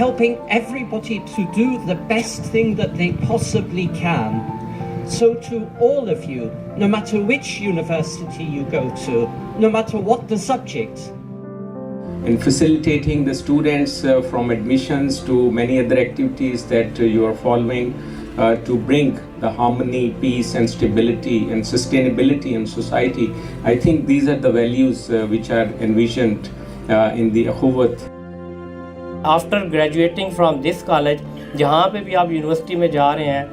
Helping everybody to do the best thing that they possibly can. So to all of you, no matter which university you go to, no matter what the subject, in facilitating the students from admissions to many other activities that you are following to bring the harmony, peace and stability and sustainability in society. I think these are the values which are envisioned in the Akhuwat. After graduating from this college, جہاں پہ بھی آپ university میں جا رہے ہیں،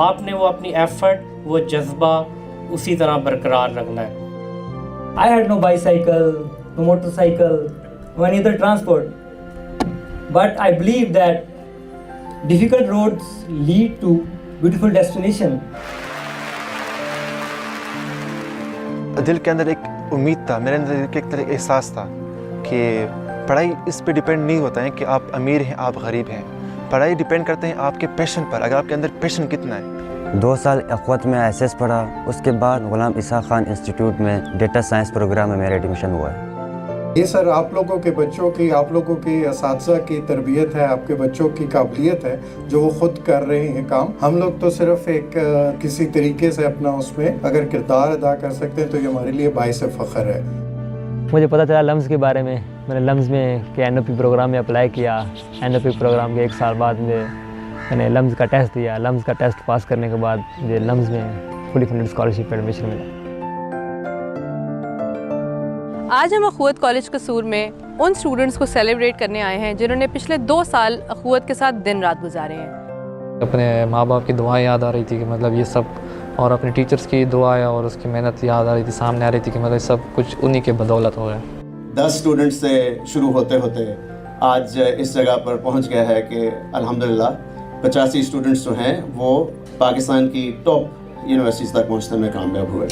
آپ نے وہ اپنی ایفرٹ، وہ جذبہ اسی طرح برقرار رکھنا ہے. I had no bicycle, no motorcycle, no any other transport. But I believe that difficult roads lead to beautiful destination. دل کے اندر ایک امید تھا، میرے اندر ایک طرح احساس تھا کہ پڑھائی اس پہ ڈیپینڈ نہیں ہوتا ہے کہ آپ امیر ہیں آپ غریب ہیں. پڑھائی ڈیپینڈ کرتے ہیں آپ کے پیشن پر، اگر آپ کے اندر پیشن کتنا ہے. 2 سال اخوت میں ایس پڑھا، اس کے بعد غلام اسحاق خان انسٹیٹیوٹ میں ڈیٹا سائنس پروگرام میں میرا ایڈمیشن ہوا ہے. یہ سر آپ لوگوں کے بچوں کی، آپ لوگوں کے اساتذہ کی تربیت ہے، آپ کے بچوں کی قابلیت ہے جو وہ خود کر رہے ہیں کام. ہم لوگ تو صرف ایک کسی طریقے سے اپنا اس میں اگر کردار ادا کر سکتے ہیں تو یہ ہمارے لیے باعث فخر ہے. مجھے پتہ چلا لمز کے بارے میں. میں نے لمز میں کہ این او پی پروگرام میں اپلائی کیا. این او پی پروگرام کے 1 سال بعد میں نے لمز کا ٹیسٹ دیا. لمز کا ٹیسٹ پاس کرنے کے بعد مجھے لمز میں فلی فنڈڈ اسکالرشپ پہ ایڈمیشن ملا. آج ہم اخوت کالج قصور میں ان اسٹوڈنٹس کو سیلیبریٹ کرنے آئے ہیں جنہوں نے پچھلے 2 سال اخوت کے ساتھ دن رات گزارے ہیں. اپنے ماں باپ کی دعائیں یاد آ رہی تھی کہ مطلب یہ سب، اور اپنے ٹیچرز کی دعائیں اور اس کی محنت یاد آ رہی تھی، سامنے آ رہی تھی کہ مطلب سب کچھ انہی کے بدولت ہو گیا. 10 اسٹوڈنٹ سے شروع ہوتے ہوتے آج اس جگہ پر پہنچ گیا ہے کہ الحمدللہ 85 اسٹوڈنٹس جو ہیں وہ پاکستان کی ٹاپ یونیورسٹیز تک پہنچنے میں کامیاب ہوئے.